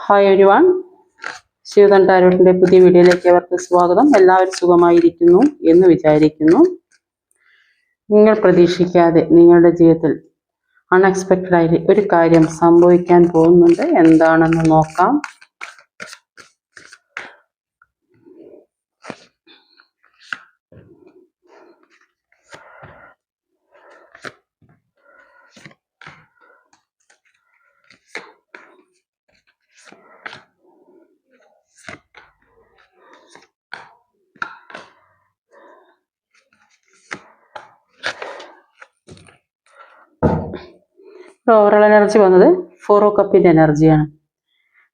Hi everyone, ശിവതൻ ടാരോട്ടിൻ്റെ പുതിയ വീഡിയോയിലേക്ക് അവർക്ക് സ്വാഗതം. എല്ലാവരും സുഖമായിരിക്കുന്നു എന്ന് വിചാരിക്കുന്നു. നിങ്ങൾ പ്രതീക്ഷിക്കാതെ നിങ്ങളുടെ ജീവിതത്തിൽ അൺഎക്സ്പെക്റ്റഡായി ഒരു കാര്യം സംഭവിക്കാൻ പോകുന്നുണ്ട്. എന്താണെന്ന് നോക്കാം. ഓവറോൾ എനർജി വന്നത് 4 ഓഫ് കപ്പിൻ്റെ എനർജിയാണ്.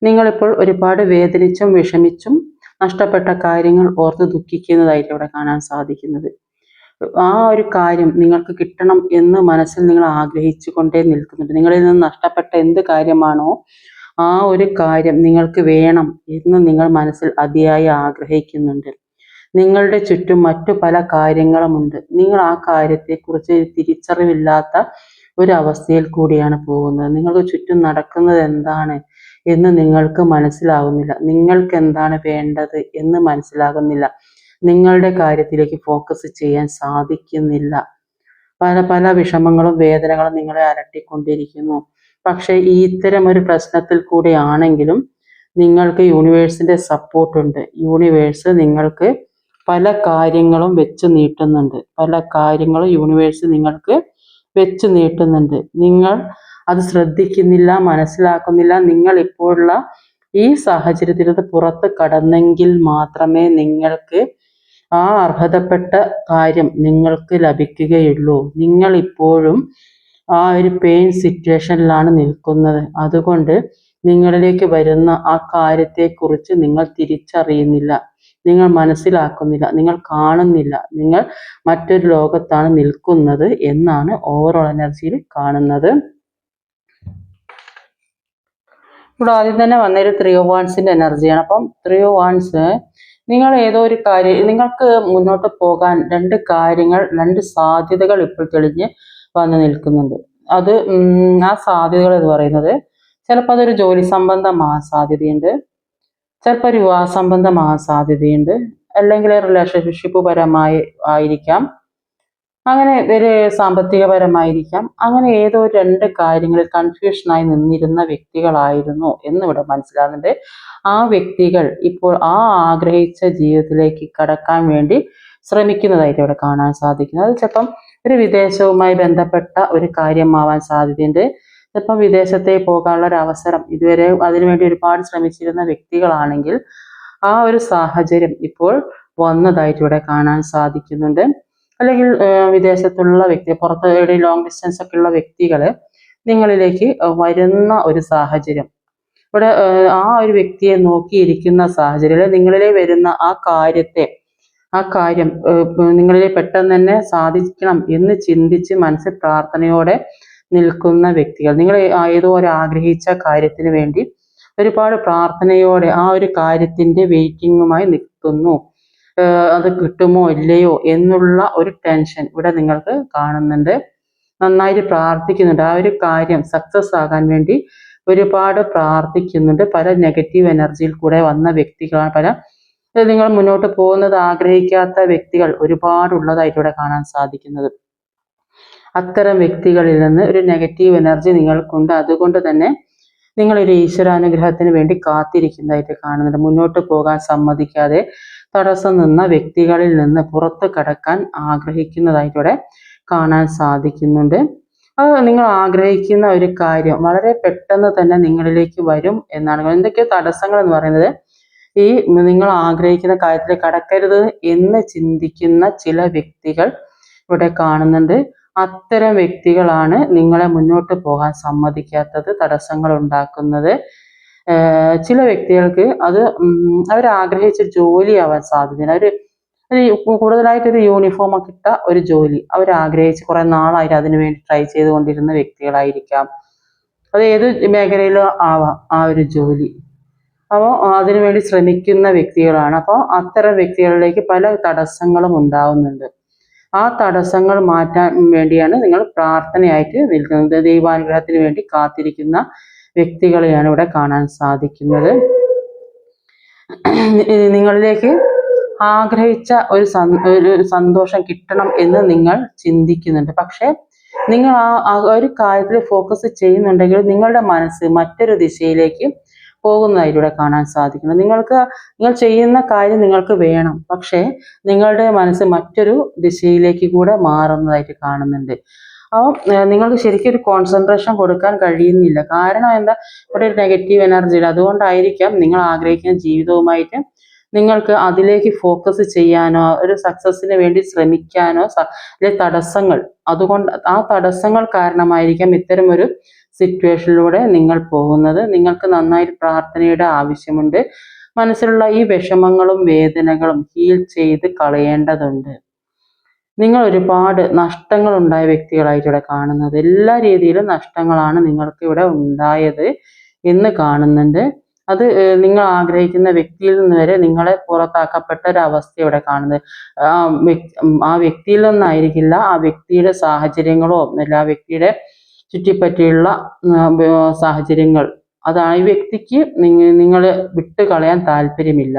നിങ്ങളിപ്പോൾ ഒരുപാട് വേദനിച്ചും വിഷമിച്ചും നഷ്ടപ്പെട്ട കാര്യങ്ങൾ ഓർത്ത് ദുഃഖിക്കുന്നതായിട്ട് ഇവിടെ കാണാൻ സാധിക്കുന്നത്. ആ ഒരു കാര്യം നിങ്ങൾക്ക് കിട്ടണം എന്ന് മനസ്സിൽ നിങ്ങൾ ആഗ്രഹിച്ചു കൊണ്ടേ നിൽക്കുന്നുണ്ട്. നിങ്ങളിൽ നിന്ന് നഷ്ടപ്പെട്ട എന്ത് കാര്യമാണോ ആ ഒരു കാര്യം നിങ്ങൾക്ക് വേണം എന്ന് നിങ്ങൾ മനസ്സിൽ അതിയായി ആഗ്രഹിക്കുന്നുണ്ട്. നിങ്ങളുടെ ചുറ്റും മറ്റു പല കാര്യങ്ങളുമുണ്ട്. നിങ്ങൾ ആ കാര്യത്തെക്കുറിച്ച് തിരിച്ചറിവില്ലാത്ത ഒരവസ്ഥയിൽ കൂടിയാണ് പോകുന്നത്. നിങ്ങൾക്ക് ചുറ്റും നടക്കുന്നത് എന്താണ് എന്ന് നിങ്ങൾക്ക് മനസ്സിലാകുന്നില്ല. നിങ്ങൾക്ക് എന്താണ് വേണ്ടത് എന്ന് മനസ്സിലാകുന്നില്ല. നിങ്ങളുടെ കാര്യത്തിലേക്ക് ഫോക്കസ് ചെയ്യാൻ സാധിക്കുന്നില്ല. പല പല വിഷമങ്ങളും വേദനകളും നിങ്ങളെ അലട്ടിക്കൊണ്ടിരിക്കുന്നു. പക്ഷേ ഇത്തരം ഒരു പ്രശ്നത്തിൽ കൂടെയാണെങ്കിലും നിങ്ങൾക്ക് യൂണിവേഴ്സിന്റെ സപ്പോർട്ടുണ്ട്. യൂണിവേഴ്സ് നിങ്ങൾക്ക് പല കാര്യങ്ങളും വെച്ച് നീട്ടുന്നുണ്ട്. പല കാര്യങ്ങളും യൂണിവേഴ്സ് നിങ്ങൾക്ക് വെച്ച് നീട്ടുന്നുണ്ട്. നിങ്ങൾ അത് ശ്രദ്ധിക്കുന്നില്ല, മനസ്സിലാക്കുന്നില്ല. നിങ്ങൾ ഇപ്പോഴുള്ള ഈ സാഹചര്യത്തിൽ നിന്ന് പുറത്ത് കടന്നെങ്കിൽ മാത്രമേ നിങ്ങൾക്ക് ആ അർഹതപ്പെട്ട കാര്യം നിങ്ങൾക്ക് ലഭിക്കുകയുള്ളൂ. നിങ്ങൾ ഇപ്പോഴും ആ ഒരു പെയിൻ സിറ്റുവേഷനിലാണ് നിൽക്കുന്നത്. അതുകൊണ്ട് നിങ്ങളിലേക്ക് വരുന്ന ആ കാര്യത്തെക്കുറിച്ച് നിങ്ങൾ തിരിച്ചറിയുന്നില്ല, നിങ്ങൾ മനസ്സിലാക്കുന്നില്ല, നിങ്ങൾ കാണുന്നില്ല. നിങ്ങൾ മറ്റൊരു ലോകത്താണ് നിൽക്കുന്നത് എന്നാണ് ഓവറോൾ എനർജിയിൽ കാണുന്നത്. ഇവിടെ ആദ്യം തന്നെ വന്നൊരു 3 ഓഫ് വാൻഡ്സിന്റെ എനർജിയാണ്. അപ്പം 3 ഓഫ് വാൻഡ്സ് നിങ്ങൾ ഏതോ ഒരു കാര്യം, നിങ്ങൾക്ക് മുന്നോട്ട് പോകാൻ 2 കാര്യങ്ങൾ, 2 സാധ്യതകൾ ഇപ്പോൾ തെളിഞ്ഞ് വന്ന് നിൽക്കുന്നുണ്ട്. അത് ആ സാധ്യതകൾ എന്ന് പറയുന്നത് ചിലപ്പോൾ അതൊരു ജോലി സംബന്ധമാകാൻ സാധ്യതയുണ്ട്, ചിലപ്പോൾ ഒരു വിവാഹ സംബന്ധമാകാൻ സാധ്യതയുണ്ട്, അല്ലെങ്കിൽ റിലേഷൻഷിപ്പ് പരമായി ആയിരിക്കാം, അങ്ങനെ ഒരു സാമ്പത്തികപരമായിരിക്കാം. അങ്ങനെ ഏതോ 2 കാര്യങ്ങളിൽ കൺഫ്യൂഷനായി നിന്നിരുന്ന വ്യക്തികളായിരുന്നു എന്നിവിടെ മനസ്സിലാകുന്നുണ്ട്. ആ വ്യക്തികൾ ഇപ്പോൾ ആ ആഗ്രഹിച്ച ജീവിതത്തിലേക്ക് കടക്കാൻ വേണ്ടി ശ്രമിക്കുന്നതായിട്ട് ഇവിടെ കാണാൻ സാധിക്കുന്നത്. അത് ചിലപ്പം ഒരു വിദേശവുമായി ബന്ധപ്പെട്ട ഒരു കാര്യമാവാൻ സാധ്യതയുണ്ട്. ചിലപ്പം വിദേശത്തേക്ക് പോകാനുള്ള ഒരു അവസരം, ഇതുവരെ അതിനുവേണ്ടി ഒരുപാട് ശ്രമിച്ചിരുന്ന വ്യക്തികളാണെങ്കിൽ ആ ഒരു സാഹചര്യം ഇപ്പോൾ വന്നതായിട്ട് ഇവിടെ കാണാൻ സാധിക്കുന്നുണ്ട്. അല്ലെങ്കിൽ വിദേശത്തുള്ള വ്യക്തി, പുറത്ത് എവിടെ ലോങ് ഡിസ്റ്റൻസ് ഒക്കെ ഉള്ള വ്യക്തികൾ നിങ്ങളിലേക്ക് വരുന്ന ഒരു സാഹചര്യം, ഇവിടെ ആ ഒരു വ്യക്തിയെ നോക്കിയിരിക്കുന്ന സാഹചര്യം, നിങ്ങളിലെ വരുന്ന ആ കാര്യം നിങ്ങളിലെ പെട്ടെന്ന് തന്നെ സാധിക്കണം എന്ന് ചിന്തിച്ച് മനസ്സിൽ പ്രാർത്ഥനയോടെ നിൽക്കുന്ന വ്യക്തികൾ, നിങ്ങൾ ഏതോ ഒരു ആഗ്രഹിച്ച കാര്യത്തിന് വേണ്ടി ഒരുപാട് പ്രാർത്ഥനയോടെ ആ ഒരു കാര്യത്തിന്റെ വെയിറ്റിങ്ങുമായി നിൽക്കുന്നു. അത് കിട്ടുമോ ഇല്ലയോ എന്നുള്ള ഒരു ടെൻഷൻ ഇവിടെ നിങ്ങൾക്ക് കാണുന്നുണ്ട്. നന്നായിട്ട് പ്രാർത്ഥിക്കുന്നുണ്ട്. ആ ഒരു കാര്യം സക്സസ് ആകാൻ വേണ്ടി ഒരുപാട് പ്രാർത്ഥിക്കുന്നുണ്ട്. പല നെഗറ്റീവ് എനർജിയിൽ കൂടെ വന്ന വ്യക്തികളാണ്. പല നിങ്ങൾ മുന്നോട്ട് പോകുന്നത് ആഗ്രഹിക്കാത്ത വ്യക്തികൾ ഒരുപാടുള്ളതായിട്ട് ഇവിടെ കാണാൻ സാധിക്കുന്നത്. അത്തരം വ്യക്തികളിൽ നിന്ന് ഒരു നെഗറ്റീവ് എനർജി നിങ്ങൾക്കുണ്ട്. അതുകൊണ്ട് തന്നെ നിങ്ങളൊരു ഈശ്വരാനുഗ്രഹത്തിന് വേണ്ടി കാത്തിരിക്കുന്നതായിട്ട് കാണുന്നുണ്ട്. മുന്നോട്ട് പോകാൻ സമ്മതിക്കാതെ തടസ്സം നിന്ന വ്യക്തികളിൽ നിന്ന് പുറത്ത് കടക്കാൻ ആഗ്രഹിക്കുന്നതായിട്ടിവിടെ കാണാൻ സാധിക്കുന്നുണ്ട്. അത് നിങ്ങൾ ആഗ്രഹിക്കുന്ന ഒരു കാര്യം വളരെ പെട്ടെന്ന് തന്നെ നിങ്ങളിലേക്ക് വരും എന്നാണ്. എന്തൊക്കെയോ തടസ്സങ്ങൾ എന്ന് പറയുന്നത്, ഈ നിങ്ങൾ ആഗ്രഹിക്കുന്ന കാര്യത്തിൽ കടക്കരുത് എന്ന് ചിന്തിക്കുന്ന ചില വ്യക്തികൾ ഇവിടെ കാണുന്നുണ്ട്. അത്തരം വ്യക്തികളാണ് നിങ്ങളെ മുന്നോട്ട് പോകാൻ സമ്മതിക്കാത്തത്, തടസ്സങ്ങൾ ഉണ്ടാക്കുന്നത്. ചില വ്യക്തികൾക്ക് അത് അവരാഗ്രഹിച്ച ജോലിയാവാൻ സാധ്യതയാണ്. കൂടുതലായിട്ടൊരു യൂണിഫോം ഒക്കെ ഇട്ട ഒരു ജോലി അവരാഗ്രഹിച്ച് കുറെ നാളായിട്ട് അതിനു വേണ്ടി ട്രൈ ചെയ്തുകൊണ്ടിരുന്ന വ്യക്തികളായിരിക്കാം. അത് ഏത് മേഖലയിലും ആവാം ആ ഒരു ജോലി. അപ്പോൾ അതിനുവേണ്ടി ശ്രമിക്കുന്ന വ്യക്തികളാണ്. അപ്പോൾ അത്തരം വ്യക്തികളിലേക്ക് പല തടസ്സങ്ങളും ഉണ്ടാവുന്നുണ്ട്. ആ തടസ്സങ്ങൾ മാറ്റാൻ വേണ്ടിയാണ് നിങ്ങൾ പ്രാർത്ഥനയായിട്ട് നിൽക്കുന്നത്. ദൈവാനുഗ്രഹത്തിന് വേണ്ടി കാത്തിരിക്കുന്ന വ്യക്തികളെയാണ് ഇവിടെ കാണാൻ സാധിക്കുന്നത്. നിങ്ങളിലേക്ക് ആഗ്രഹിച്ച ഒരു സന്തോഷം കിട്ടണം എന്ന് നിങ്ങൾ ചിന്തിക്കുന്നുണ്ട്. പക്ഷെ നിങ്ങൾ ആ ഒരു കാര്യത്തിൽ ഫോക്കസ് ചെയ്യുന്നുണ്ടെങ്കിൽ നിങ്ങളുടെ മനസ്സ് മറ്റൊരു ദിശയിലേക്ക് പോകുന്നതായിട്ട് ഇവിടെ കാണാൻ സാധിക്കുന്നത്. നിങ്ങൾ ചെയ്യുന്ന കാര്യം നിങ്ങൾക്ക് വേണം, പക്ഷേ നിങ്ങളുടെ മനസ്സ് മറ്റൊരു ദിശയിലേക്ക് കൂടെ മാറുന്നതായിട്ട് കാണുന്നുണ്ട്. അപ്പോൾ നിങ്ങൾക്ക് ശരിക്കും ഒരു കോൺസെൻട്രേഷൻ കൊടുക്കാൻ കഴിയുന്നില്ല. കാരണം എന്താ, ഇവിടെ ഒരു നെഗറ്റീവ് എനർജി. അതുകൊണ്ടായിരിക്കാം നിങ്ങൾ ആഗ്രഹിക്കുന്ന ജീവിതവുമായിട്ട് നിങ്ങൾക്ക് അതിലേക്ക് ഫോക്കസ് ചെയ്യാനോ ഒരു സക്സസിന് വേണ്ടി ശ്രമിക്കാനോ തടസ്സങ്ങൾ, അതുകൊണ്ട് ആ തടസ്സങ്ങൾ കാരണമായിരിക്കാം ഇത്തരം ഒരു സിറ്റുവേഷനിലൂടെ നിങ്ങൾ പോകുന്നത്. നിങ്ങൾക്ക് നന്നായി പ്രാർത്ഥനയുടെ ആവശ്യമുണ്ട്. മനസ്സിലുള്ള ഈ വിഷമങ്ങളും വേദനകളും ഹീൽ ചെയ്ത് കളയേണ്ടതുണ്ട്. നിങ്ങൾ ഒരുപാട് നഷ്ടങ്ങൾ ഉണ്ടായ വ്യക്തികളായിട്ട് ഇവിടെ കാണുന്നത്. എല്ലാ രീതിയിലും നഷ്ടങ്ങളാണ് നിങ്ങൾക്ക് ഇവിടെ ഉണ്ടായത് എന്ന് കാണുന്നുണ്ട്. അത് നിങ്ങൾ ആഗ്രഹിക്കുന്ന വ്യക്തിയിൽ നിന്ന് വരെ നിങ്ങളെ പുറത്താക്കപ്പെട്ട ഒരു അവസ്ഥ ഇവിടെ കാണുന്നത്. ആ വ്യക്തിയിൽ നിന്നായിരിക്കില്ല, ആ വ്യക്തിയുടെ സാഹചര്യങ്ങളോ അല്ല ആ വ്യക്തിയുടെ ചുറ്റിപ്പറ്റിയുള്ള സാഹചര്യങ്ങൾ, അതാണ് ഈ വ്യക്തിക്ക് നിങ്ങൾ വിട്ട് കളയാൻ താല്പര്യമില്ല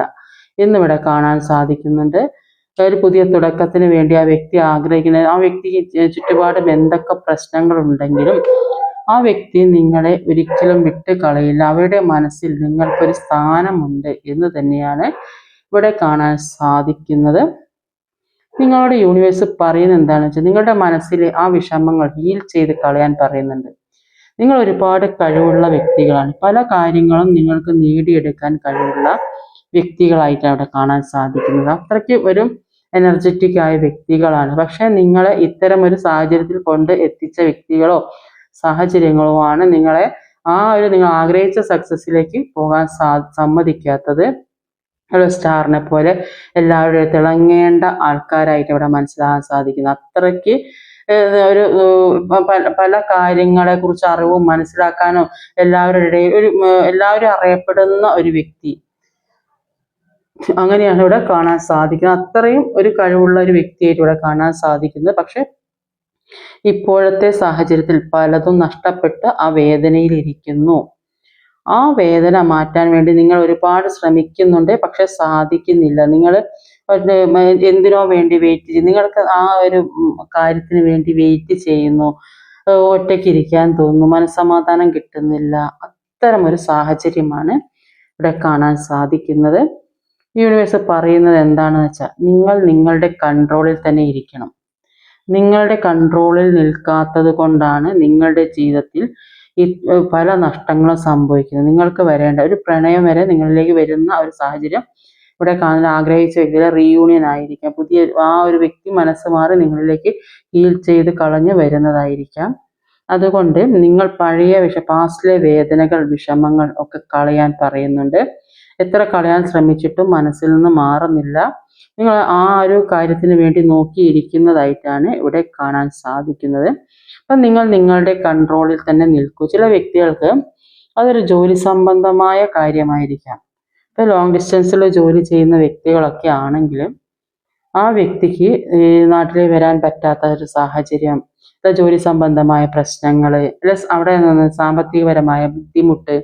എന്നിവിടെ കാണാൻ സാധിക്കുന്നുണ്ട്. ഒരു പുതിയ തുടക്കത്തിന് വേണ്ടി ആ വ്യക്തി ആഗ്രഹിക്കുന്നത്, ആ വ്യക്തിക്ക് ചുറ്റുപാടും എന്തൊക്കെ പ്രശ്നങ്ങൾ ഉണ്ടെങ്കിലും ആ വ്യക്തി നിങ്ങളെ ഒരിക്കലും വിട്ട് കളയില്ല. അവരുടെ മനസ്സിൽ നിങ്ങൾക്കൊരു സ്ഥാനമുണ്ട് എന്ന് തന്നെയാണ് ഇവിടെ കാണാൻ സാധിക്കുന്നത്. നിങ്ങളുടെ യൂണിവേഴ്സ് പറയുന്നത് എന്താണെന്ന് വെച്ചാൽ നിങ്ങളുടെ മനസ്സിലെ ആ വിഷമങ്ങൾ ഹീൽ ചെയ്ത് കളയാൻ പറയുന്നുണ്ട്. നിങ്ങൾ ഒരുപാട് കഴിവുള്ള വ്യക്തികളാണ്. പല കാര്യങ്ങളും നിങ്ങൾക്ക് നേടിയെടുക്കാൻ കഴിവുള്ള വ്യക്തികളായിട്ടാണ് അവിടെ കാണാൻ സാധിക്കുന്നത്. അത്രയ്ക്ക് ഒരു എനർജറ്റിക് ആയ വ്യക്തികളാണ്. പക്ഷെ നിങ്ങളെ ഇത്തരം ഒരു സാഹചര്യത്തിൽ കൊണ്ട് എത്തിച്ച വ്യക്തികളോ സാഹചര്യങ്ങളോ ആണ് നിങ്ങളെ നിങ്ങൾ ആഗ്രഹിച്ച സക്സസിലേക്ക് പോകാൻ സമ്മതിക്കാത്തത്. ഒരു സ്റ്റാറിനെ പോലെ എല്ലാവരുടെയും തിളങ്ങേണ്ട ആൾക്കാരായിട്ട് ഇവിടെ മനസ്സിലാക്കാൻ സാധിക്കുന്നു. അത്രയ്ക്ക് ഒരു പല കാര്യങ്ങളെ കുറിച്ച് അറിവും മനസ്സിലാക്കാനും എല്ലാവരും അറിയപ്പെടുന്ന ഒരു വ്യക്തി, അങ്ങനെയാണ് ഇവിടെ കാണാൻ സാധിക്കുന്നത്. അത്രയും ഒരു കഴിവുള്ള ഒരു വ്യക്തിയായിട്ട് ഇവിടെ കാണാൻ സാധിക്കുന്നത്. പക്ഷെ ഇപ്പോഴത്തെ സാഹചര്യത്തിൽ പലതും നഷ്ടപ്പെട്ട് ആ വേദനയിൽ ഇരിക്കുന്നു. ആ വേദന മാറ്റാൻ വേണ്ടി നിങ്ങൾ ഒരുപാട് ശ്രമിക്കുന്നുണ്ട്, പക്ഷെ സാധിക്കുന്നില്ല. നിങ്ങൾ എന്തിനോ വേണ്ടി വെയിറ്റ് ചെയ്യും, നിങ്ങൾക്ക് ആ ഒരു കാര്യത്തിന് വേണ്ടി വെയിറ്റ് ചെയ്യുന്നു, ഒറ്റയ്ക്കിരിക്കാൻ തോന്നുന്നു, മനസ്സമാധാനം കിട്ടുന്നില്ല. അത്തരം ഒരു സാഹചര്യമാണ് ഇവിടെ കാണാൻ സാധിക്കുന്നത്. യൂണിവേഴ്സ് പറയുന്നത് എന്താണെന്ന് വെച്ചാൽ നിങ്ങൾ നിങ്ങളുടെ കൺട്രോളിൽ തന്നെ ഇരിക്കണം. നിങ്ങളുടെ കൺട്രോളിൽ നിൽക്കാത്തത് കൊണ്ടാണ് നിങ്ങളുടെ ജീവിതത്തിൽ പല നഷ്ടങ്ങളും സംഭവിക്കുന്നത്. നിങ്ങൾക്ക് വരേണ്ട ഒരു പ്രണയം വരെ നിങ്ങളിലേക്ക് വരുന്ന ഒരു സാഹചര്യം ഇവിടെ കാണാൻ ആഗ്രഹിച്ച വ്യക്തിയുടെ റീയൂണിയൻ ആയിരിക്കാം. പുതിയ ആ ഒരു വ്യക്തി മനസ്സ് മാറി നിങ്ങളിലേക്ക് ഹീൽ ചെയ്ത് കളഞ്ഞു വരുന്നതായിരിക്കാം. അതുകൊണ്ട് നിങ്ങൾ പഴയ പാസ്റ്റിലെ വേദനകൾ വിഷമങ്ങൾ ഒക്കെ കളയാൻ പറയുന്നുണ്ട്. എത്ര കളയാൻ ശ്രമിച്ചിട്ടും മനസ്സിൽ നിന്ന് മാറുന്നില്ല. നിങ്ങൾ ആ ഒരു കാര്യത്തിന് വേണ്ടി നോക്കിയിരിക്കുന്നതായിട്ടാണ് ഇവിടെ കാണാൻ സാധിക്കുന്നത്. അപ്പം നിങ്ങൾ നിങ്ങളുടെ കൺട്രോളിൽ തന്നെ നിൽക്കൂ. ചില വ്യക്തികൾക്ക് അതൊരു ജോലി സംബന്ധമായ കാര്യമായിരിക്കാം. ഇപ്പം ലോങ് ഡിസ്റ്റൻസിൽ ജോലി ചെയ്യുന്ന വ്യക്തികളൊക്കെ ആണെങ്കിലും ആ വ്യക്തിക്ക് നാട്ടിൽ വരാൻ പറ്റാത്ത ഒരു സാഹചര്യം, ജോലി സംബന്ധമായ പ്രശ്നങ്ങൾ, അവിടെ നിന്ന് സാമ്പത്തികപരമായ ബുദ്ധിമുട്ട്,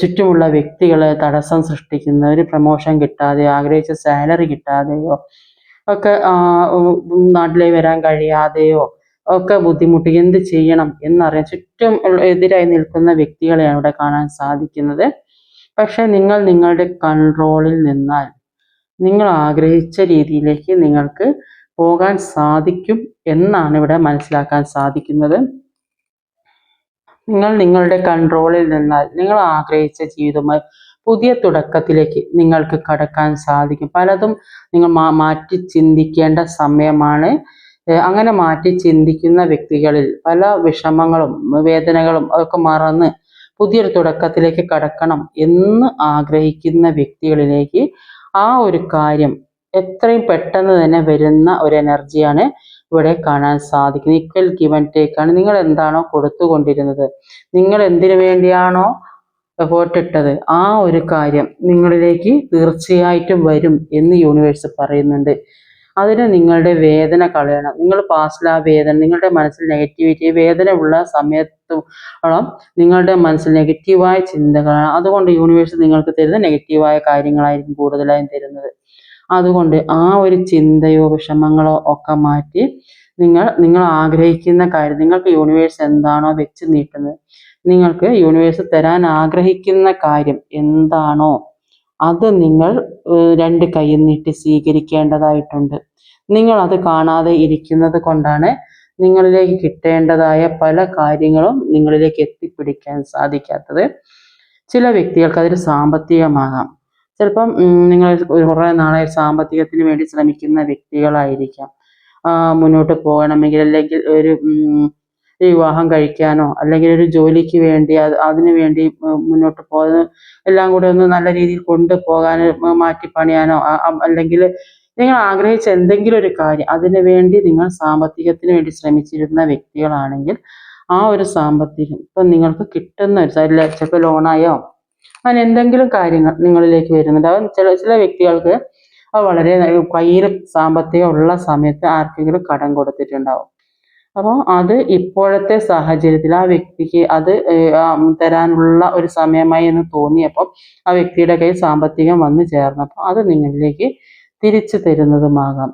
ചുറ്റുമുള്ള വ്യക്തികൾ തടസ്സം സൃഷ്ടിക്കുന്ന ഒരു പ്രൊമോഷൻ കിട്ടാതെ ആഗ്രഹിച്ച സാലറി കിട്ടാതെയോ ഒക്കെ നാട്ടിലേക്ക് വരാൻ കഴിയാതെയോ ഒക്കെ ബുദ്ധിമുട്ട്, എന്ത് ചെയ്യണം എന്നറിയാൻ ചുറ്റും എതിരായി നിൽക്കുന്ന വ്യക്തികളെയാണ് ഇവിടെ കാണാൻ സാധിക്കുന്നത്. പക്ഷെ നിങ്ങൾ നിങ്ങളുടെ കൺട്രോളിൽ നിന്നാൽ നിങ്ങൾ ആഗ്രഹിച്ച രീതിയിലേക്ക് നിങ്ങൾക്ക് പോകാൻ സാധിക്കും എന്നാണ് ഇവിടെ മനസ്സിലാക്കാൻ സാധിക്കുന്നത്. നിങ്ങൾ നിങ്ങളുടെ കൺട്രോളിൽ നിന്നാൽ നിങ്ങൾ ആഗ്രഹിച്ച ജീവിതമായി പുതിയ തുടക്കത്തിലേക്ക് നിങ്ങൾക്ക് കടക്കാൻ സാധിക്കും. പലതും നിങ്ങൾ മാറ്റി ചിന്തിക്കേണ്ട സമയമാണ്. അങ്ങനെ മാറ്റി ചിന്തിക്കുന്ന വ്യക്തികളിൽ പല വിഷമങ്ങളും വേദനകളും അതൊക്കെ മറന്ന് പുതിയൊരു തുടക്കത്തിലേക്ക് കടക്കണം എന്ന് ആഗ്രഹിക്കുന്ന വ്യക്തികളിലേക്ക് ആ ഒരു കാര്യം എത്രയും പെട്ടെന്ന് തന്നെ വരുന്ന ഒരു എനർജിയാണ് ഇവിടെ കാണാൻ സാധിക്കുന്നത്. ഈക്വൽ ഗിവ് ആൻഡ് ടേക്ക് ആണ്. നിങ്ങൾ എന്താണോ കൊടുത്തുകൊണ്ടിരുന്നത്, നിങ്ങൾ എന്തിനു വേണ്ടിയാണോ എഫേർട്ട് ഇട്ടത്, ആ ഒരു കാര്യം നിങ്ങളിലേക്ക് തീർച്ചയായിട്ടും വരും എന്ന് യൂണിവേഴ്സ് പറയുന്നുണ്ട്. അതിന് നിങ്ങളുടെ വേദന കളയണം. നിങ്ങൾ പാസ്റ്റിൽ ആ വേദന, നിങ്ങളുടെ മനസ്സിൽ നെഗറ്റിവിറ്റി, വേദന ഉള്ള സമയത്തോളം നിങ്ങളുടെ മനസ്സിൽ നെഗറ്റീവായ ചിന്തകളാണ്. അതുകൊണ്ട് യൂണിവേഴ്സ് നിങ്ങൾക്ക് തരുന്ന നെഗറ്റീവായ കാര്യങ്ങളായിരിക്കും കൂടുതലായും തരുന്നത്. അതുകൊണ്ട് ആ ഒരു ചിന്തയോ വിഷമങ്ങളോ ഒക്കെ മാറ്റി നിങ്ങൾ ആഗ്രഹിക്കുന്ന കാര്യം, നിങ്ങൾക്ക് യൂണിവേഴ്സ് എന്താണോ വെച്ച് നീട്ടുന്നത്, നിങ്ങൾക്ക് യൂണിവേഴ്സ് തരാൻ ആഗ്രഹിക്കുന്ന കാര്യം എന്താണോ അത് നിങ്ങൾ രണ്ട് കൈയും നീട്ടി സ്വീകരിക്കേണ്ടതായിട്ടുണ്ട്. നിങ്ങൾ അത് കാണാതെ ഇരിക്കുന്നത് കൊണ്ടാണ് നിങ്ങളിലേക്ക് കിട്ടേണ്ടതായ പല കാര്യങ്ങളും നിങ്ങളിലേക്ക് എത്തിപ്പിടിക്കാൻ സാധിക്കാത്തത്. ചില വ്യക്തികൾക്ക് അതൊരു സാമ്പത്തികമാകാം. ചിലപ്പം നിങ്ങൾ കുറേ നാളായി സാമ്പത്തികത്തിന് വേണ്ടി ശ്രമിക്കുന്ന വ്യക്തികളായിരിക്കാം. മുന്നോട്ട് പോകണമെങ്കിൽ, അല്ലെങ്കിൽ ഒരു വിവാഹം കഴിക്കാനോ, അല്ലെങ്കിൽ ഒരു ജോലിക്ക് വേണ്ടി അതിനു വേണ്ടി മുന്നോട്ട് പോകുന്ന എല്ലാം കൂടെ ഒന്ന് നല്ല രീതിയിൽ കൊണ്ടുപോകാൻ, മാറ്റിപ്പണിയാനോ, അല്ലെങ്കിൽ നിങ്ങൾ ആഗ്രഹിച്ച എന്തെങ്കിലും ഒരു കാര്യം അതിനു വേണ്ടി നിങ്ങൾ സാമ്പത്തികത്തിന് വേണ്ടി ശ്രമിച്ചിരുന്ന വ്യക്തികളാണെങ്കിൽ ആ ഒരു സാമ്പത്തികം ഇപ്പം നിങ്ങൾക്ക് കിട്ടുന്ന ഒരു ചിലപ്പോൾ ലോണായോ അങ്ങനെ എന്തെങ്കിലും കാര്യങ്ങൾ നിങ്ങളിലേക്ക് വരുന്നുണ്ട്. അത് ചില വ്യക്തികൾക്ക് വളരെ കയ്യിൽ സാമ്പത്തികം ഉള്ള സമയത്ത് ആർക്കെങ്കിലും കടം കൊടുത്തിട്ടുണ്ടാവും. അപ്പോൾ അത് ഇപ്പോഴത്തെ സാഹചര്യത്തിൽ ആ വ്യക്തിക്ക് അത് തരാനുള്ള ഒരു സമയമായി എന്ന് തോന്നിയപ്പോൾ ആ വ്യക്തിയുടെ കയ്യിൽ സാമ്പത്തികം വന്നു ചേർന്നപ്പോൾ അത് നിങ്ങളിലേക്ക് തിരിച്ചു തരുന്നതുമാകാം.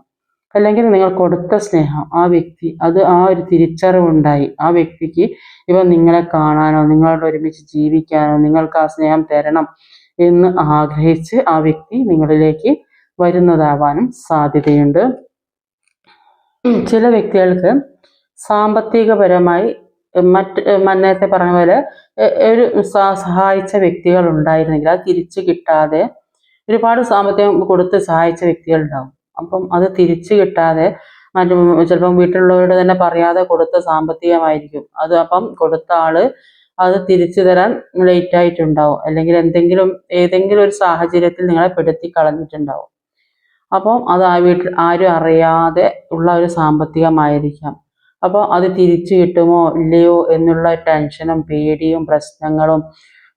അല്ലെങ്കിൽ നിങ്ങൾ കൊടുത്ത സ്നേഹം ആ വ്യക്തി ആ ഒരു തിരിച്ചറിവുണ്ടായി ആ വ്യക്തിക്ക് ഇവ നിങ്ങളെ കാണാനോ, നിങ്ങളോട് ഒരുമിച്ച് ജീവിക്കാനോ, നിങ്ങൾക്ക് ആ സ്നേഹം തരണം എന്ന് ആഗ്രഹിച്ച് ആ വ്യക്തി നിങ്ങളിലേക്ക് വരുന്നതാവാനും സാധ്യതയുണ്ട്. ചില വ്യക്തികൾക്ക് സാമ്പത്തികപരമായി നേരത്തെ പറഞ്ഞ പോലെ ഒരു സഹായിച്ച വ്യക്തികൾ ഉണ്ടായിരുന്നെങ്കിൽ അത് തിരിച്ചു കിട്ടാതെ, ഒരുപാട് സാമ്പത്തികം കൊടുത്ത് സഹായിച്ച വ്യക്തികളുണ്ടാവും. അപ്പം അത് തിരിച്ചു കിട്ടാതെ ചിലപ്പം വീട്ടിലുള്ളവരോട് തന്നെ പറയാതെ കൊടുത്ത സാമ്പത്തികമായിരിക്കും അത്. അപ്പം കൊടുത്ത ആള് അത് തിരിച്ചു തരാൻ ലേറ്റ് ആയിട്ടുണ്ടാവും, അല്ലെങ്കിൽ ഏതെങ്കിലും ഒരു സാഹചര്യത്തിൽ നിങ്ങളെ പെടുത്തി കളഞ്ഞിട്ടുണ്ടാവും. അപ്പം അത് ആ വീട്ടിൽ ആരും അറിയാതെ ഉള്ള ഒരു സാമ്പത്തികമായിരിക്കാം. അപ്പോൾ അത് തിരിച്ചു കിട്ടുമോ ഇല്ലയോ എന്നുള്ള ടെൻഷനും പേടിയും പ്രശ്നങ്ങളും,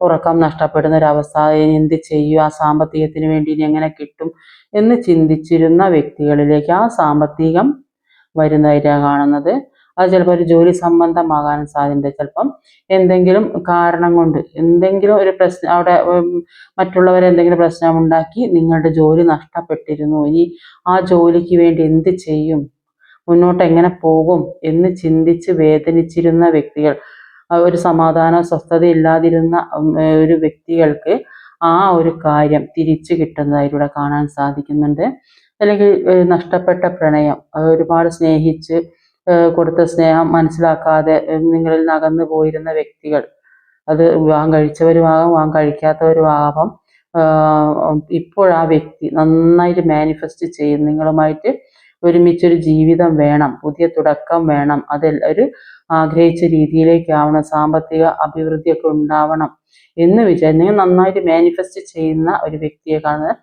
ഉറക്കം നഷ്ടപ്പെടുന്ന ഒരവസ്ഥ, എന്ത് ചെയ്യും, ആ സാമ്പത്തികത്തിന് വേണ്ടി ഇനി എങ്ങനെ കിട്ടും എന്ന് ചിന്തിച്ചിരുന്ന വ്യക്തികളിലേക്ക് ആ സാമ്പത്തികം വരുന്നതായിട്ടാണ് കാണുന്നത്. അത് ചിലപ്പോൾ ഒരു ജോലി സംബന്ധമാകാൻ സാധ്യതയുണ്ട്. ചിലപ്പം എന്തെങ്കിലും കാരണം കൊണ്ട് എന്തെങ്കിലും ഒരു പ്രശ്നം അവിടെ മറ്റുള്ളവരെന്തെങ്കിലും പ്രശ്നമുണ്ടാക്കി നിങ്ങളുടെ ജോലി നഷ്ടപ്പെട്ടിരുന്നു. ഇനി ആ ജോലിക്ക് വേണ്ടി എന്ത് ചെയ്യും, മുന്നോട്ട് എങ്ങനെ പോകും എന്ന് ചിന്തിച്ച് വേദനിച്ചിരുന്ന വ്യക്തികൾ, ഒരു സമാധാന സ്വസ്ഥത ഇല്ലാതിരുന്ന ഒരു വ്യക്തികൾക്ക് ആ ഒരു കാര്യം തിരിച്ചു കിട്ടുന്നതായിലൂടെ കാണാൻ സാധിക്കുന്നുണ്ട്. അല്ലെങ്കിൽ നഷ്ടപ്പെട്ട പ്രണയം, ഒരുപാട് സ്നേഹിച്ച് കൊടുത്ത സ്നേഹം മനസ്സിലാക്കാതെ നിങ്ങളിൽ നിന്ന് അകന്നു പോയിരുന്ന വ്യക്തികൾ, അത് വിവാഹം കഴിച്ചവരുമാകാം വിവാഹം കഴിക്കാത്തവരുമാകാം, ഇപ്പോൾ ആ വ്യക്തി നന്നായിട്ട് മാനിഫെസ്റ്റ് ചെയ്യും നിങ്ങളുമായിട്ട് ഒരുമിച്ചൊരു ജീവിതം വേണം, പുതിയ തുടക്കം വേണം, അതിൽ ഒരു ആഗ്രഹിച്ച രീതിയിലേക്കാവണം, സാമ്പത്തിക അഭിവൃദ്ധിയൊക്കെ ഉണ്ടാവണം എന്ന് നിങ്ങൾ നന്നായിട്ട് മാനിഫെസ്റ്റ് ചെയ്യുന്ന ഒരു വ്യക്തിയെ കാണുന്നത്.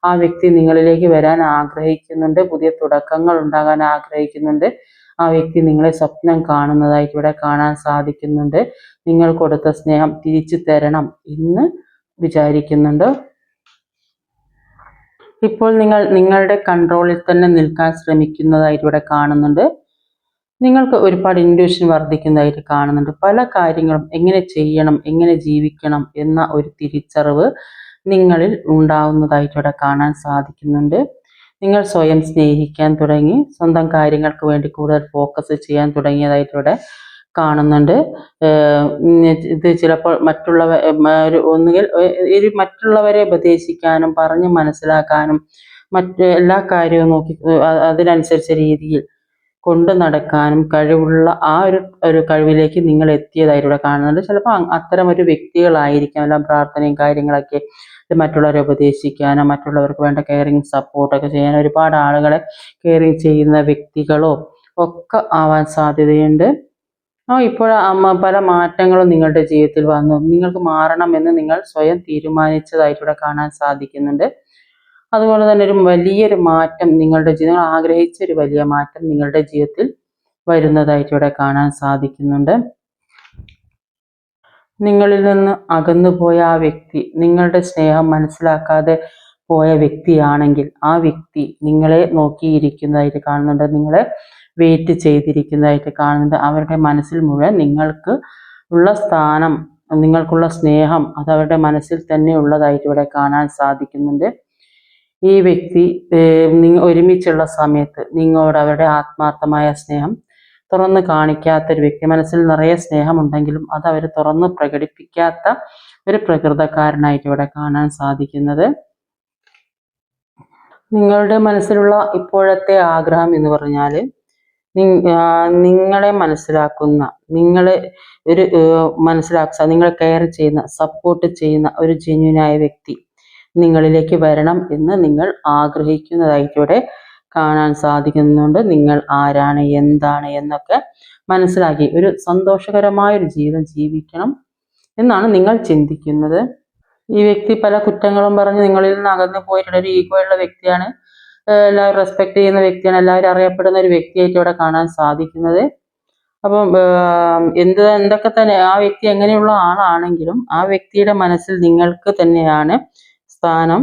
ആ വ്യക്തി നിങ്ങളിലേക്ക് വരാൻ ആഗ്രഹിക്കുന്നുണ്ട്, പുതിയ തുടക്കങ്ങൾ ഉണ്ടാകാൻ ആഗ്രഹിക്കുന്നുണ്ട്. ആ വ്യക്തി നിങ്ങളെ സ്വപ്നം കാണുന്നതായിട്ട് ഇവിടെ കാണാൻ സാധിക്കുന്നുണ്ട്. നിങ്ങൾ കൊടുത്ത സ്നേഹം തിരിച്ചു തരണം എന്ന് വിചാരിക്കുന്നുണ്ട്. ഇപ്പോൾ നിങ്ങളുടെ കൺട്രോളിൽ തന്നെ നിൽക്കാൻ ശ്രമിക്കുന്നതായിട്ട് ഇവിടെ കാണുന്നുണ്ട്. നിങ്ങൾക്ക് ഒരുപാട് ഇൻറ്റ്യൂഷൻ വർദ്ധിക്കുന്നതായിട്ട് കാണുന്നുണ്ട്. പല കാര്യങ്ങളും എങ്ങനെ ചെയ്യണം, എങ്ങനെ ജീവിക്കണം എന്ന ഒരു തിരിച്ചറിവ് നിങ്ങളിൽ ഉണ്ടാവുന്നതായിട്ട് ഇവിടെ കാണാൻ സാധിക്കുന്നുണ്ട്. നിങ്ങൾ സ്വയം സ്നേഹിക്കാൻ തുടങ്ങി, സ്വന്തം കാര്യങ്ങൾക്ക് വേണ്ടി കൂടുതൽ ഫോക്കസ് ചെയ്യാൻ തുടങ്ങിയതായിട്ട് ഇവിടെ കാണുന്നുണ്ട്. ഇത് ചിലപ്പോൾ ഒന്നുകിൽ മറ്റുള്ളവരെ ഉപദേശിക്കാനും പറഞ്ഞ് മനസ്സിലാക്കാനും എല്ലാ കാര്യവും നോക്കി അതിനനുസരിച്ച രീതിയിൽ കൊണ്ടു നടക്കാനും കഴിവുള്ള ആ ഒരു കഴിവിലേക്ക് നിങ്ങൾ എത്തിയതായിട്ട് ഇവിടെ കാണുന്നുണ്ട്. ചിലപ്പോൾ അത്തരം ഒരു വ്യക്തികളായിരിക്കാം എല്ലാം പ്രാർത്ഥനയും കാര്യങ്ങളൊക്കെ മറ്റുള്ളവരെ ഉപദേശിക്കാനോ, മറ്റുള്ളവർക്ക് വേണ്ട കെയറിങ് സപ്പോർട്ടൊക്കെ ചെയ്യാനോ, ഒരുപാട് ആളുകളെ കെയറിങ് ചെയ്യുന്ന വ്യക്തികളോ ഒക്കെ ആവാൻ സാധ്യതയുണ്ട്. ഇപ്പോൾ പല മാറ്റങ്ങളും നിങ്ങളുടെ ജീവിതത്തിൽ വന്നു, നിങ്ങൾക്ക് മാറണമെന്ന് നിങ്ങൾ സ്വയം തീരുമാനിച്ചതായിട്ട് ഇവിടെ കാണാൻ സാധിക്കുന്നുണ്ട്. അതുപോലെ തന്നെ ഒരു വലിയൊരു മാറ്റം നിങ്ങൾ ആഗ്രഹിച്ച ഒരു വലിയ മാറ്റം നിങ്ങളുടെ ജീവിതത്തിൽ വരുന്നതായിട്ട് ഇവിടെ കാണാൻ സാധിക്കുന്നുണ്ട്. നിങ്ങളിൽ നിന്ന് അകന്നുപോയ ആ വ്യക്തി നിങ്ങളുടെ സ്നേഹം മനസ്സിലാക്കാതെ പോയ വ്യക്തിയാണെങ്കിൽ ആ വ്യക്തി നിങ്ങളെ നോക്കിയിരിക്കുന്നതായിട്ട് കാണുന്നുണ്ട്, നിങ്ങളെ വെയിറ്റ് ചെയ്തിരിക്കുന്നതായിട്ട് കാണുന്നുണ്ട്. അവരുടെ മനസ്സിൽ മുഴുവൻ നിങ്ങൾക്ക് ഉള്ള സ്ഥാനം, നിങ്ങൾക്കുള്ള സ്നേഹം അത് അവരുടെ മനസ്സിൽ തന്നെ ഉള്ളതായിട്ട് ഇവിടെ കാണാൻ സാധിക്കുന്നുണ്ട്. ഈ വ്യക്തി ഒരുമിച്ചുള്ള സമയത്ത് നിങ്ങളോട് അവരുടെ ആത്മാർത്ഥമായ സ്നേഹം തുറന്ന് കാണിക്കാത്തൊരു വ്യക്തി, മനസ്സിൽ നിറയെ സ്നേഹമുണ്ടെങ്കിലും അത് അവർ തുറന്ന് പ്രകടിപ്പിക്കാത്ത ഒരു പ്രകൃതക്കാരനായിട്ട് ഇവിടെ കാണാൻ സാധിക്കുന്നത്. നിങ്ങളുടെ മനസ്സിലുള്ള ഇപ്പോഴത്തെ ആഗ്രഹം എന്ന് പറഞ്ഞാൽ നിങ്ങളെ മനസ്സിലാക്കുന്ന, നിങ്ങളെ ഒരു നിങ്ങളെ കെയർ ചെയ്യുന്ന, സപ്പോർട്ട് ചെയ്യുന്ന ഒരു ജെന്യൂനായ വ്യക്തി നിങ്ങളിലേക്ക് വരണം എന്ന് നിങ്ങൾ ആഗ്രഹിക്കുന്നതായിട്ട് ഇവിടെ കാണാൻ സാധിക്കുന്നുണ്ട്. നിങ്ങൾ ആരാണ്, എന്താണ് എന്നൊക്കെ മനസ്സിലാക്കി ഒരു സന്തോഷകരമായൊരു ജീവിതം ജീവിക്കണം എന്നാണ് നിങ്ങൾ ചിന്തിക്കുന്നത്. ഈ വ്യക്തി പല കുറ്റങ്ങളും പറഞ്ഞ് നിങ്ങളിൽ നിന്ന് അകന്നു പോയിട്ടുള്ള ഒരു ഈഗോയുള്ള വ്യക്തിയാണ്. എല്ലാവരും റെസ്പെക്ട് ചെയ്യുന്ന വ്യക്തിയാണ്, എല്ലാവരും അറിയപ്പെടുന്ന ഒരു വ്യക്തിയായിട്ട് ഇവിടെ കാണാൻ സാധിക്കുന്നത്. അപ്പം എന്തൊക്കെ തന്നെ ആ വ്യക്തി എങ്ങനെയുള്ള ആളാണെങ്കിലും ആ വ്യക്തിയുടെ മനസ്സിൽ നിങ്ങൾക്ക് തന്നെയാണ് സ്ഥാനം.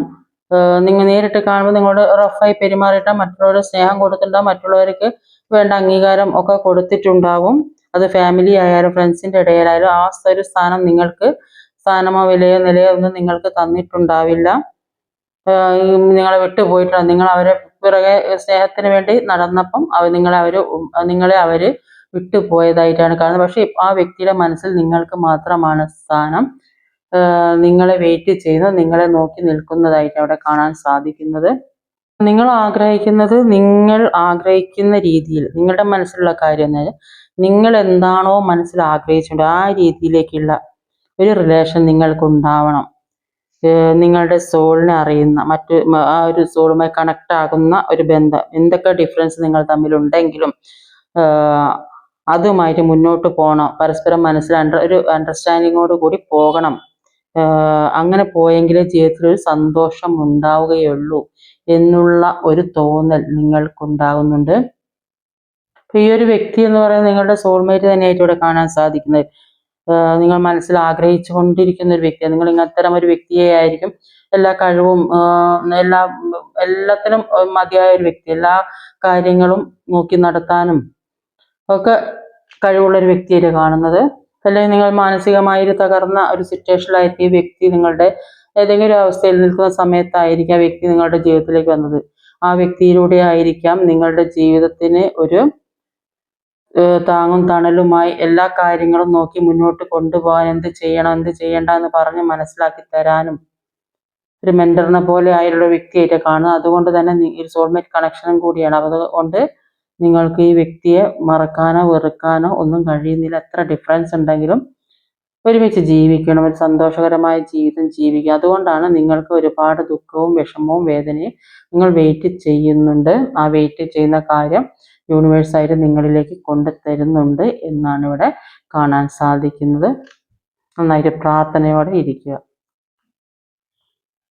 നിങ്ങൾ നേരിട്ട് കാണുമ്പോൾ നിങ്ങളോട് റഫായി പെരുമാറിയിട്ടാൽ മറ്റുള്ളവരുടെ സ്നേഹം കൊടുത്തിട്ടുണ്ടാകും, മറ്റുള്ളവർക്ക് വേണ്ട അംഗീകാരം ഒക്കെ കൊടുത്തിട്ടുണ്ടാവും. അത് ഫാമിലി ആയാലും ഫ്രണ്ട്സിൻ്റെ ഇടയിലായാലും ആ ഒരു സ്ഥാനം നിങ്ങൾക്ക്, സ്ഥാനമോ വിലയോ നിലയോ ഒന്നും നിങ്ങൾക്ക് തന്നിട്ടുണ്ടാവില്ല. നിങ്ങളെ വിട്ടുപോയിട്ടുണ്ട്. നിങ്ങൾ അവരെ പിറകെ സ്നേഹത്തിന് വേണ്ടി നടന്നപ്പം നിങ്ങളെ അവർ വിട്ടുപോയതായിട്ടാണ് കാണുന്നത്. പക്ഷെ ആ വ്യക്തിയുടെ മനസ്സിൽ നിങ്ങൾക്ക് മാത്രമാണ് സ്ഥാനം. നിങ്ങളെ വെയിറ്റ് ചെയ്ത് നിങ്ങളെ നോക്കി നിൽക്കുന്നതായിട്ട് അവിടെ കാണാൻ സാധിക്കുന്നത്. നിങ്ങൾ ആഗ്രഹിക്കുന്ന രീതിയിൽ നിങ്ങളുടെ മനസ്സിലുള്ള കാര്യം നിങ്ങൾ എന്താണോ മനസ്സിൽ ആഗ്രഹിച്ചുകൊണ്ട് ആ രീതിയിലേക്കുള്ള ഒരു റിലേഷൻ നിങ്ങൾക്കുണ്ടാവണം. നിങ്ങളുടെ സോളിനെ അറിയുന്ന, ആ ഒരു സോളുമായി കണക്ട് ആകുന്ന ഒരു ബന്ധം, എന്തൊക്കെ ഡിഫറൻസ് നിങ്ങൾ തമ്മിലുണ്ടെങ്കിലും അതുമായിട്ട് മുന്നോട്ട് പോകണം. പരസ്പരം ഒരു അണ്ടർസ്റ്റാൻഡിങ്ങോട് കൂടി പോകണം. അങ്ങനെ പോയെങ്കിലേ ജീവിതത്തിൽ ഒരു സന്തോഷം ഉണ്ടാവുകയുള്ളൂ എന്നുള്ള ഒരു തോന്നൽ നിങ്ങൾക്കുണ്ടാകുന്നുണ്ട്. ഈ ഒരു വ്യക്തി എന്ന് പറയുന്നത് നിങ്ങളുടെ സോൾമേറ്റ് തന്നെയായിട്ട് ഇവിടെ കാണാൻ സാധിക്കുന്നത്. നിങ്ങൾ മനസ്സിൽ ആഗ്രഹിച്ചു കൊണ്ടിരിക്കുന്ന ഒരു വ്യക്തിയാണ്. നിങ്ങൾ ഇങ്ങനത്തരം ഒരു വ്യക്തിയെ ആയിരിക്കും. എല്ലാ കഴിവും എല്ലാത്തിനും മതിയായ ഒരു വ്യക്തി, എല്ലാ കാര്യങ്ങളും നോക്കി നടത്താനും ഒക്കെ കഴിവുള്ള ഒരു വ്യക്തിയായിട്ട് കാണുന്നത്. അല്ലെങ്കിൽ നിങ്ങൾ മാനസികമായി തകർന്ന ഒരു സിറ്റുവേഷനിലായിരിക്കും ഈ വ്യക്തി നിങ്ങളുടെ ഏതെങ്കിലും ഒരു അവസ്ഥയിൽ നിൽക്കുന്ന സമയത്തായിരിക്കും ആ വ്യക്തി നിങ്ങളുടെ ജീവിതത്തിലേക്ക് വന്നത്. ആ വ്യക്തിയിലൂടെ ആയിരിക്കാം നിങ്ങളുടെ ജീവിതത്തിന് ഒരു താങ്ങും തണലുമായി എല്ലാ കാര്യങ്ങളും നോക്കി മുന്നോട്ട് കൊണ്ടുപോകാൻ, എന്ത് ചെയ്യണം എന്ത് ചെയ്യണ്ട എന്ന് പറഞ്ഞ് മനസ്സിലാക്കി തരാനും ഒരു മെന്ററിനെ പോലെ ആയുള്ള വ്യക്തിയായിട്ട് കാണുന്നത്. അതുകൊണ്ട് തന്നെ ഈ സോൾമേറ്റ് കണക്ഷനും കൂടിയാണ്. അതുകൊണ്ട് നിങ്ങൾക്ക് ഈ വ്യക്തിയെ മറക്കാനോ വെറുക്കാനോ ഒന്നും കഴിയുന്നില്ല. എത്ര ഡിഫറൻസ് ഉണ്ടെങ്കിലും ഒരുമിച്ച് ജീവിക്കണം, ഒരു സന്തോഷകരമായ ജീവിതം ജീവിക്കുക. അതുകൊണ്ടാണ് നിങ്ങൾക്ക് ഒരുപാട് ദുഃഖവും വിഷമവും വേദനയും നിങ്ങൾ വെയിറ്റ് ചെയ്യുന്നുണ്ട്. ആ വെയിറ്റ് ചെയ്യുന്ന കാര്യം യൂണിവേഴ്സായിട്ട് നിങ്ങളിലേക്ക് കൊണ്ടുതരുന്നുണ്ട് എന്നാണ് ഇവിടെ കാണാൻ സാധിക്കുന്നത്. നന്നായിട്ട് പ്രാർത്ഥനയോടെ ഇരിക്കുക.